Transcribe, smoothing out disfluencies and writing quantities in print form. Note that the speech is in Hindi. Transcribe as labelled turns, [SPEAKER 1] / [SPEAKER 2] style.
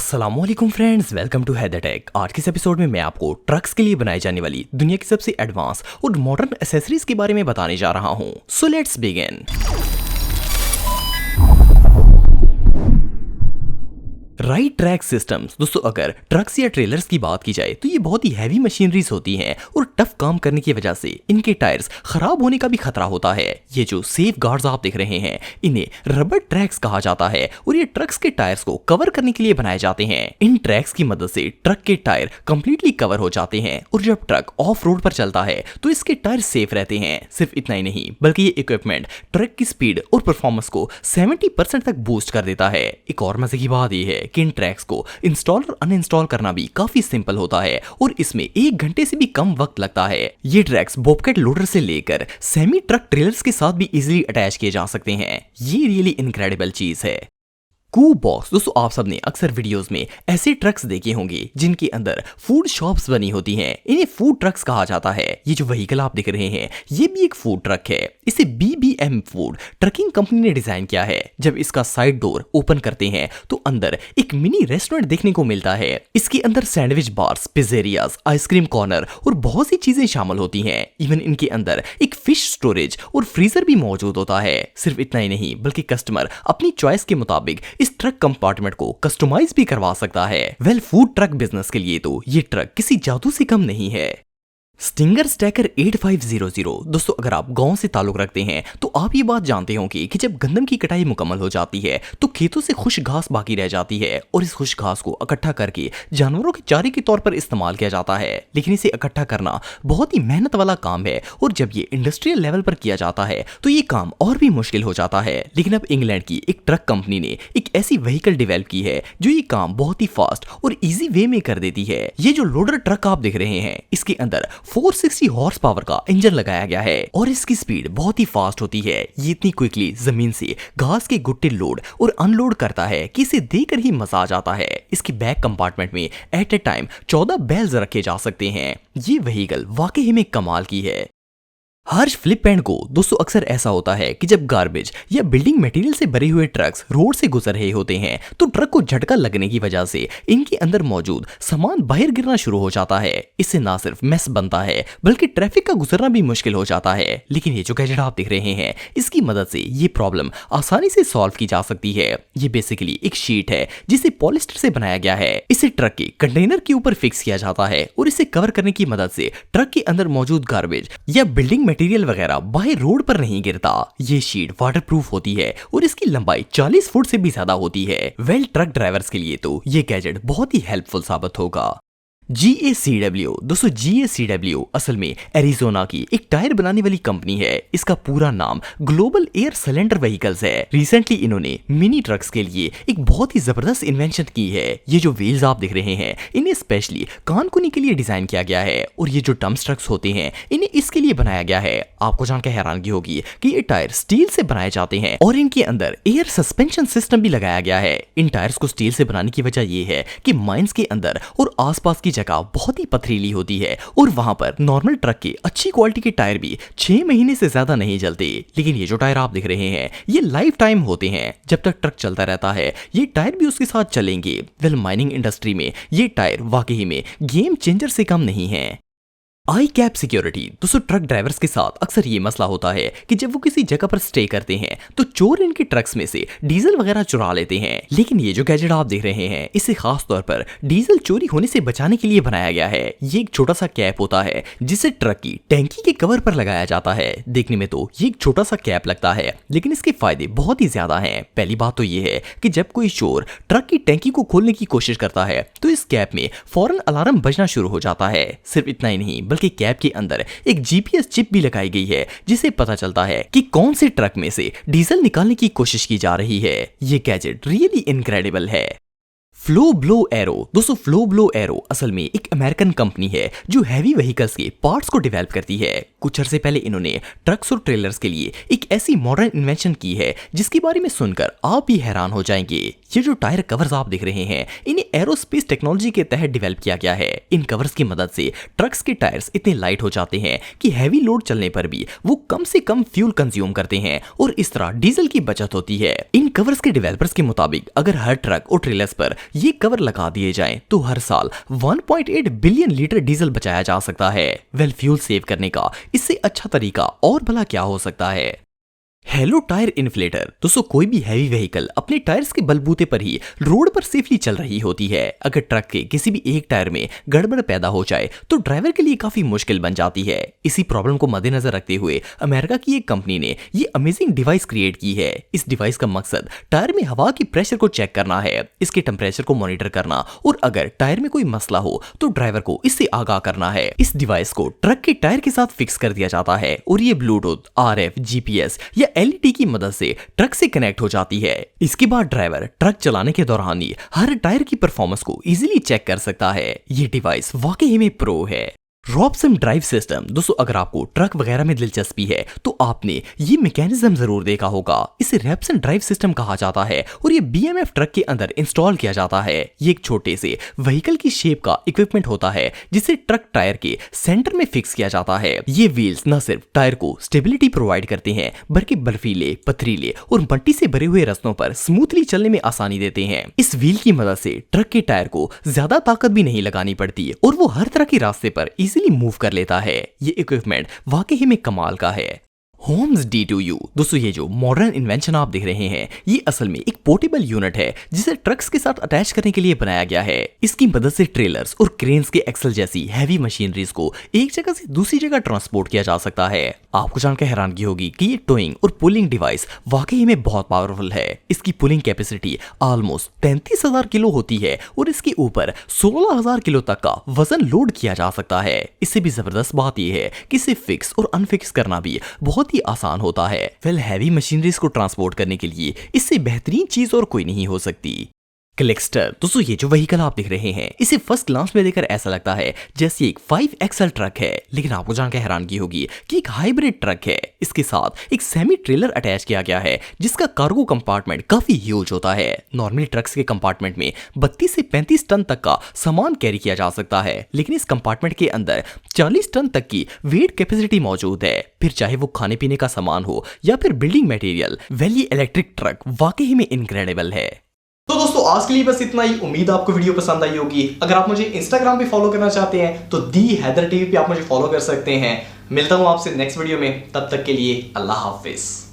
[SPEAKER 1] अस्सलामुअलैकुम friends, welcome to Haider tech. आज के इस एपिसोड में मैं आपको ट्रक्स के लिए बनाई जाने वाली दुनिया की सबसे एडवांस और मॉडर्न एसेसरीज के बारे में बताने जा रहा हूं। So let's begin. Right track systems. दोस्तों, अगर ट्रक्स या ट्रेलर्स की बात की जाए तो ये बहुत ही हैवी मशीनरीज होती हैं और टफ काम करने की वजह से इनके टायर्स खराब होने का भी खतरा होता है। ये जो सेफ गार्ड्स आप देख रहे हैं, इन्हें रबर ट्रैक्स कहा जाता है और ये ट्रक्स के टायर्स को कवर करने के लिए बनाए जाते हैं। इन ट्रैक्स की मदद से ट्रक के टायर कंप्लीटली कवर हो जाते हैं और जब ट्रक ऑफ रोड पर चलता है तो इसके टायर सेफ रहते हैं। सिर्फ इतना ही नहीं, बल्कि ये इक्विपमेंट ट्रक की स्पीड और परफॉर्मेंस को 70% तक बूस्ट कर देता है। एक और मजे की बात यह है कि इन ट्रैक्स को इंस्टॉल और अनइंस्टॉल करना भी काफी सिंपल होता है और इसमें 1 घंटे से भी कम वक्त लगता है। ये ट्रैक्स बॉबकैट लोडर से लेकर सेमी ट्रक ट्रेलर्स के साथ भी इजीली अटैच किए जा सकते हैं। ये रियली इनक्रेडिबल चीज है। कू बॉक्स। दोस्तों, आप सबने अक्सर वीडियोस में ऐसे ट्रक्स देखे होंगे जिनके अंदर फूड शॉप्स बनी होती हैं। इन्हें फूड ट्रक्स कहा जाता है। ये जो व्हीकल आप देख रहे हैं, ये भी एक फूड ट्रक है। इसे BBM फूड ट्रकिंग कंपनी ने डिजाइन किया है। जब इसका साइड डोर ओपन करते हैं तो अंदर एक मिनी रेस्टोरेंट देखने को मिलता है। इसके अंदर सैंडविच बार्स, पिज़्ज़ेरियाज, आइसक्रीम कॉर्नर और बहुत सी चीजें शामिल होती हैं। इवन इनके अंदर एक फिश स्टोरेज और फ्रीजर भी मौजूद होता है। सिर्फ इतना ही नहीं, बल्कि कस्टमर अपनी चॉइस के मुताबिक इस ट्रक कंपार्टमेंट को कस्टमाइज भी करवा सकता है। फूड ट्रक बिजनेस के लिए तो ये ट्रक किसी जादू से कम नहीं है। Stinger stacker 8500। दोस्तों, अगर आप गांव से ताल्लुक रखते हैं तो आप ये बात जानते होंगे कि जब गंदम की कटाई मुकम्मल हो जाती है तो खेतों से खुश घास बाकी रह जाती है और इस खुश घास को इकट्ठा करके जानवरों के चारे के तौर पर इस्तेमाल किया जाता है। लेकिन इसे इकट्ठा करना बहुत ही मेहनत वाला काम है और जब ये इंडस्ट्रियल लेवल पर किया जाता है तो ये काम और भी मुश्किल हो जाता है। लेकिन अब इंग्लैंड की एक ट्रक कंपनी ने एक ऐसी व्हीकल डेवलप की है जो ये काम बहुत ही फास्ट और ईजी वे में कर देती है। ये जो लोडर ट्रक आप देख रहे हैं, इसके अंदर 460 हॉर्स पावर का इंजन लगाया गया है और इसकी स्पीड बहुत ही फास्ट होती है। ये इतनी क्विकली जमीन से घास के गुट्टे लोड और अनलोड करता है कि इसे देखकर ही मजा आ जाता है। इसके बैक कंपार्टमेंट में एट ए टाइम 14 बेल्स रखे जा सकते हैं। ये व्हीकल वाकई में कमाल की है। हर्ष फ्लिप एंड गो। दोस्तों, अक्सर ऐसा होता है कि जब गार्बेज या बिल्डिंग मटेरियल से भरे हुए ट्रक्स रोड से गुजर रहे होते हैं तो ट्रक को झटका लगने की वजह से इनके अंदर मौजूद सामान बाहर गिरना शुरू हो जाता है। इससे ना सिर्फ मेस बनता है बल्कि ट्रैफिक का गुजरना भी मुश्किल हो जाता है। लेकिन ये जो गैजेट आप देख रहे हैं, इसकी मदद से ये प्रॉब्लम आसानी से सॉल्व की जा सकती है। ये बेसिकली एक शीट है जिसे पॉलिस्टर से बनाया गया है। इसे ट्रक के कंटेनर के ऊपर फिक्स किया जाता है और इसे कवर करने की मदद से ट्रक के अंदर मौजूद गार्बेज या बिल्डिंग मटेरियल वगैरह बाहर रोड पर नहीं गिरता। ये शीट वाटरप्रूफ होती है और इसकी लंबाई 40 फुट से भी ज्यादा होती है। ट्रक ड्राइवर्स के लिए तो ये गैजेट बहुत ही हेल्पफुल साबित होगा। GACW। दोस्तों, GACW असल में एरिजोना की एक टायर बनाने वाली कंपनी है। इसका पूरा नाम ग्लोबल एयर सिलेंडर व्हीकल्स है। रिसेंटली इन्होंने मिनी ट्रक्स के लिए एक बहुत ही जबरदस्त इन्वेंशन की है। ये जो व्हील्स आप देख रहे हैं, इन्हें स्पेशली कानकुनी के लिए डिजाइन किया गया है और ये जो डंप ट्रक्स होते हैं, इन्हें इसके लिए बनाया गया है। आपको जानकर हैरानगी होगी कि ये टायर स्टील से बनाए जाते हैं और इनके अंदर एयर सस्पेंशन सिस्टम भी लगाया गया है। इन टायर्स को स्टील से बनाने की वजह यह है कि माइंस के अंदर और आसपास की जगह बहुत ही पथरीली होती है और वहां पर नॉर्मल ट्रक के अच्छी क्वालिटी के टायर भी 6 महीने से ज्यादा नहीं चलते। लेकिन ये जो टायर आप देख रहे हैं, ये लाइफ टाइम होते हैं। जब तक ट्रक चलता रहता है ये टायर भी उसके साथ चलेंगे। माइनिंग इंडस्ट्री में ये टायर वाकई में गेम चेंजर से कम नहीं है। आई कैप सिक्योरिटी। दोस्तों, ट्रक ड्राइवर्स के साथ अक्सर ये मसला होता है कि जब वो किसी जगह पर स्टे करते हैं तो चोर इनके ट्रक्स में से डीजल वगैरह चुरा लेते हैं। लेकिन ये जो गैजेट आप देख रहे हैं, इसे खास तौर पर डीजल चोरी होने से बचाने के लिए बनाया गया है। ये एक छोटा सा कैप होता है जिसे ट्रक की टैंकी के कवर पर लगाया जाता है। देखने में तो ये एक छोटा सा कैप लगता है, लेकिन इसके फायदे बहुत ही ज्यादा हैं। पहली बात तो ये है कि जब कोई चोर ट्रक की टैंकी को खोलने की कोशिश करता है तो इस कैप में फौरन अलार्म बजना शुरू हो जाता है। सिर्फ इतना ही नहीं, बल्कि कैप के अंदर एक GPS चिप भी लगाई गई है जिसे पता चलता है कि कौन से ट्रक में से डीजल निकालने की कोशिश की जा रही है। ये गैजेट रियली इनक्रेडिबल है। Flow blow arrow. दोस्तों, फ्लो ब्लो एरो असल में एक अमेरिकन कंपनी है जो हैवी व्हीकल्स के पार्ट्स को डेवलप करती है। कुछ अर्से पहले इन्होंने ट्रक्स और ट्रेलर्स के लिए एक ऐसी मॉडर्न इन्वेंशन की है जिसके बारे में सुनकर आप भी हैरान हो जाएंगे। ये जो टायर कवर्स आप देख रहे हैं, इन्हें एरोस्पेस टेक्नोलॉजी के तहत डेवलप किया गया है। इन कवर्स की मदद से ट्रक्स के टायर्स इतने लाइट हो जाते हैं कि हैवी लोड चलने पर भी वो कम से कम फ्यूल कंज्यूम करते हैं और इस तरह डीजल की बचत होती है। इन कवर्स के डेवलपर्स के मुताबिक अगर हर ट्रक और ट्रेलर्स पर ये कवर लगा दिए जाएं तो हर साल 1.8 बिलियन लीटर डीजल बचाया जा सकता है। वेल, फ्यूल सेव करने का इससे अच्छा तरीका और भला क्या हो सकता है। Hello tyre inflator. दोस्तों, कोई भी हैवी व्हीकल अपने टायर्स के बलबूते पर ही रोड पर सेफली चल रही होती है। अगर ट्रक के किसी भी एक टायर में गड़बड़ पैदा हो जाए तो ड्राइवर के लिए काफी मुश्किल बन जाती है। इसी प्रॉब्लम को मद्देनजर रखते हुए अमेरिका की एक कंपनी ने ये अमेजिंग डिवाइस क्रिएट की है। इस डिवाइस का मकसद टायर में हवा की प्रेशर को चेक करना है, इसके टेम्परेचर को मॉनिटर करना और अगर टायर में कोई मसला हो तो ड्राइवर को इससे आगाह करना है। इस डिवाइस को ट्रक के टायर के साथ फिक्स कर दिया जाता है और ये ब्लूटूथ, RF, GPS या LED की मदद से ट्रक से कनेक्ट हो जाती है। इसके बाद ड्राइवर ट्रक चलाने के दौरान ही हर टायर की परफॉर्मेंस को इजीली चेक कर सकता है। ये डिवाइस वाकई में प्रो है। Robson drive system. दोस्तों, अगर आपको ट्रक वगैरह में दिलचस्पी है तो आपने ये मैकेनिज्म जरूर देखा होगा। इसे रॉबसन ड्राइव सिस्टम कहा जाता है और ये BMF ट्रक के अंदर इंस्टॉल किया जाता है। ये एक छोटे से व्हीकल की शेप का इक्विपमेंट होता है जिसे ट्रक टायर के सेंटर में फिक्स किया जाता है। ये व्हील्स न सिर्फ टायर को स्टेबिलिटी प्रोवाइड करते हैं बल्कि बर्फीले, पथरीले और मट्टी से भरे हुए रास्तों पर स्मूथली चलने में आसानी देते हैं। इस व्हील की मदद से ट्रक के टायर को ज्यादा ताकत भी नहीं लगानी पड़ती और वो हर तरह के रास्ते पर इजीली मूव कर लेता है। ये इक्विपमेंट वाकई में कमाल का है। Holmes D2U। दोस्तों, ये जो मॉडर्न इन्वेंशन आप देख रहे हैं ये असल में एक पोर्टेबल यूनिट है जिसे ट्रक्स के साथ अटैच करने के लिए बनाया गया है। इसकी मदद से ट्रेलर्स और क्रेन्स के एक्सल जैसी हैवी मशीनरीज को एक जगह से दूसरी जगह ट्रांसपोर्ट किया जा सकता है। आपको जानकर हैरानगी होगी कि ये टोइंग और पुलिंग डिवाइस वाकई में बहुत पावरफुल है। इसकी पुलिंग कैपेसिटी ऑलमोस्ट 33,000 किलो होती है और इसके ऊपर 16,000 किलो तक का वजन लोड किया जा सकता है। इससे भी जबरदस्त बात यह है कि इसे फिक्स और अनफिक्स करना भी बहुत आसान होता है। वेल, हैवी मशीनरीज को ट्रांसपोर्ट करने के लिए इससे बेहतरीन चीज और कोई नहीं हो सकती। क्लिकस्टर। दोस्तों, ये जो व्हीकल आप देख रहे हैं इसे फर्स्ट ग्लांस में देखकर ऐसा लगता है जैसे एक 5XL ट्रक है, लेकिन आपको जानकर हैरानगी होगी कि एक हाइब्रिड ट्रक है। इसके साथ एक सेमी ट्रेलर अटैच किया गया है जिसका कार्गो कंपार्टमेंट काफी ह्यूज होता है। नॉर्मली ट्रक्स के कंपार्टमेंट में 32 से 35 टन तक का सामान कैरी किया जा सकता है, लेकिन इस कंपार्टमेंट के अंदर 40 टन तक की वेट कैपेसिटी मौजूद है। फिर चाहे वो खाने पीने का सामान हो या फिर बिल्डिंग मटेरियल। वेल, ये इलेक्ट्रिक ट्रक वाकई में इनक्रेडिबल है। तो दोस्तों, आज के लिए बस इतना ही। उम्मीद आपको वीडियो पसंद आई होगी। अगर आप मुझे इंस्टाग्राम पे फॉलो करना चाहते हैं तो दी हैदर टीवी पे आप मुझे फॉलो कर सकते हैं। मिलता हूं आपसे नेक्स्ट वीडियो में, तब तक के लिए अल्लाह हाफिज।